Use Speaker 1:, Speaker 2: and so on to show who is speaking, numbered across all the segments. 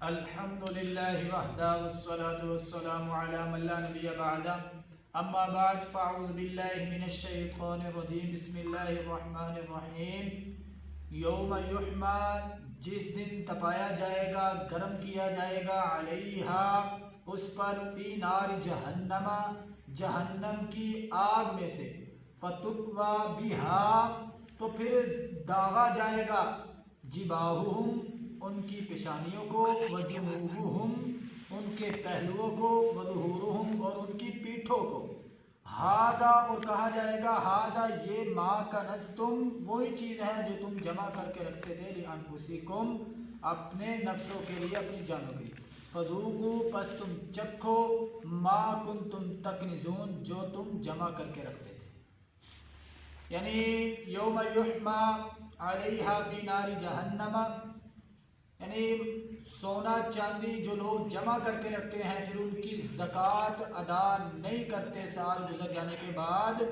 Speaker 1: الحمدللہ وحدہ والصلاة والسلام علی من لا نبی بعدہ اما بعد فاعوذ باللہ من الشیطان الرجیم بسم اللہ الرحمن الرحیم یوم یحما جس دن تپایا جائے گا گرم کیا جائے گا علیہا اس پر فی نار جہنم جہنم کی آگ میں سے فتکوا بہا تو پھر داغا جائے گا جباہہم ان کی پیشانیوں کو وجنوبہم ان کے پہلوؤں کو وظہورہم اور ان کی پیٹھوں کو ہاذا اور کہا جائے گا ہاذا یہ ما کنزتم وہی چیز ہے جو تم جمع کر کے رکھتے تھے لانفسکم اپنے نفسوں کے لیے اپنی جانوں کے لیے فذوقوا پس تم چکھو ما کنتم تکنزون جو تم جمع کر کے رکھتے تھے یعنی یوم یحما علیہا فی نار جہنم یعنی سونا چاندی جو لوگ جمع کر کے رکھتے ہیں پھر ان کی زکوٰۃ ادا نہیں کرتے سال گزر جانے کے بعد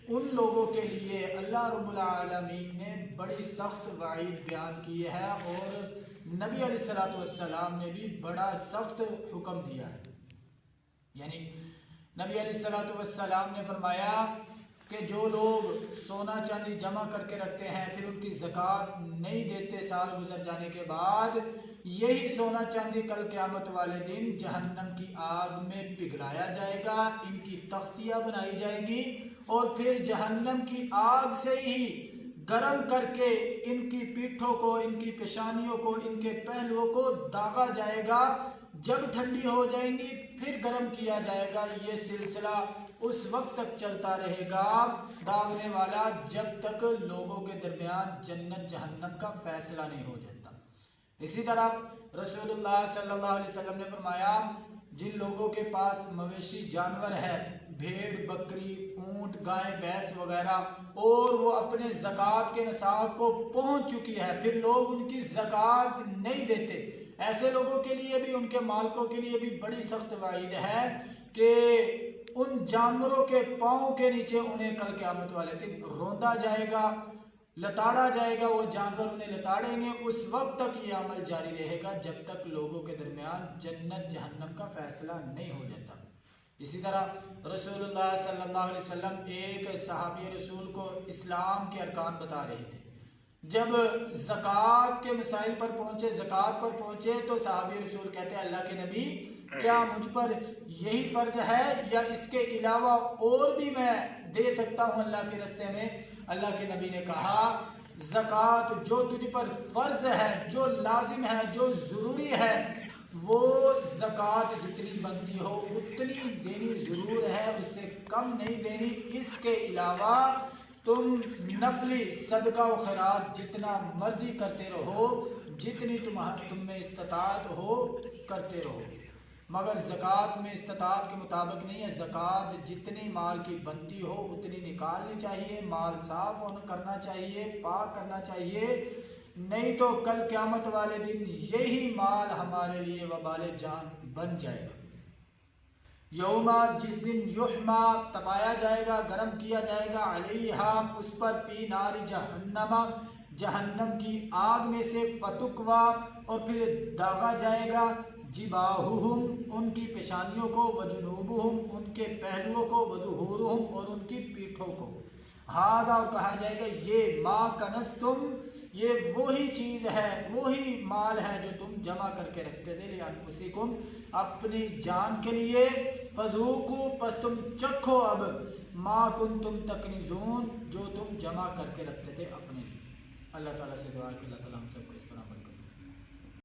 Speaker 1: ان لوگوں کے لیے اللہ رب العالمین نے بڑی سخت وعید بیان کی ہے اور نبی علیہ الصلوۃ والسلام نے بھی بڑا سخت حکم دیا ہے یعنی نبی علیہ الصلوۃ والسلام نے فرمایا کہ جو لوگ سونا چاندی جمع کر کے رکھتے ہیں پھر ان کی زکوٰۃ نہیں دیتے سال گزر جانے کے بعد یہی سونا چاندی کل قیامت والے دن جہنم کی آگ میں پگھلایا جائے گا ان کی تختیاں بنائی جائیں گی اور پھر جہنم کی آگ سے ہی گرم کر کے ان کی پیٹھوں کو ان کی پیشانیوں کو ان کے پہلوؤں کو داغا جائے گا جب ٹھنڈی ہو جائیں گی پھر گرم کیا جائے گا یہ سلسلہ اس وقت تک چلتا رہے گا داغنے والا جب تک لوگوں کے درمیان جنت جہنم کا فیصلہ نہیں ہو جاتا اسی طرح رسول اللہ صلی اللہ علیہ وسلم نے فرمایا جن لوگوں کے پاس مویشی جانور ہے بھیڑ بکری اونٹ گائے بھینس وغیرہ اور وہ اپنے زکوٰۃ کے نصاب کو پہنچ چکی ہے پھر لوگ ان کی زکوٰۃ نہیں دیتے ایسے لوگوں کے لیے بھی ان کے مالکوں کے لیے بھی بڑی سخت وعید ہے کہ ان جانوروں کے پاؤں کے نیچے انہیں کل قیامت والے دن روندا جائے گا لتاڑا جائے گا وہ جانور انہیں لتاڑیں گے اس وقت تک یہ عمل جاری رہے گا جب تک لوگوں کے درمیان جنت جہنم کا فیصلہ نہیں ہو جاتا اسی طرح رسول اللہ صلی اللہ علیہ وسلم ایک صحابی رسول کو اسلام کے ارکان بتا رہے تھے جب زکوٰۃ کے مسائل پر پہنچے زکوٰۃ پر پہنچے تو صحابی رسول کہتے ہیں اللہ کے نبی کیا مجھ پر یہی فرض ہے یا اس کے علاوہ اور بھی میں دے سکتا ہوں اللہ کے راستے میں اللہ کے نبی نے کہا زکوٰۃ جو تجھ پر فرض ہے جو لازم ہے جو ضروری ہے وہ زکوٰۃ جتنی بنتی ہو اتنی دینی ضرور ہے اس سے کم نہیں دینی اس کے علاوہ تم نفلی صدقہ و خیرات جتنا مرضی کرتے رہو جتنی تم میں استطاعت ہو کرتے رہو مگر زکوٰۃ میں استطاعت کے مطابق نہیں ہے زکوٰۃ جتنی مال کی بنتی ہو اتنی نکالنی چاہیے مال صاف کرنا چاہیے پاک کرنا چاہیے نہیں تو کل قیامت والے دن یہی مال ہمارے لیے وبال جان بن جائے گا یوما جس دن یحما تپایا جائے گا گرم کیا جائے گا علیہا اس پر فی نار جہنم جہنم کی آگ میں سے فتکوا اور پھر داغا جائے گا جباہہم ان کی پیشانیوں کو وجنوبہم ان کے پہلوؤں کو وظہورہم اور ان کی پیٹھوں کو ہاذا اور کہا جائے گا یہ ما کنزتم یہ وہی چیز ہے وہی مال ہے جو تم جمع کر کے رکھتے تھے لانفسکم اپنی جان کے لیے فذوقوا پس تم چکھو اب ما کنتم تکنزون جو تم جمع کر کے رکھتے تھے اپنے لیے اللہ تعالیٰ سے دعا ہے کہ اللہ تعالیٰ ہم سب کو اس پر عمل کرے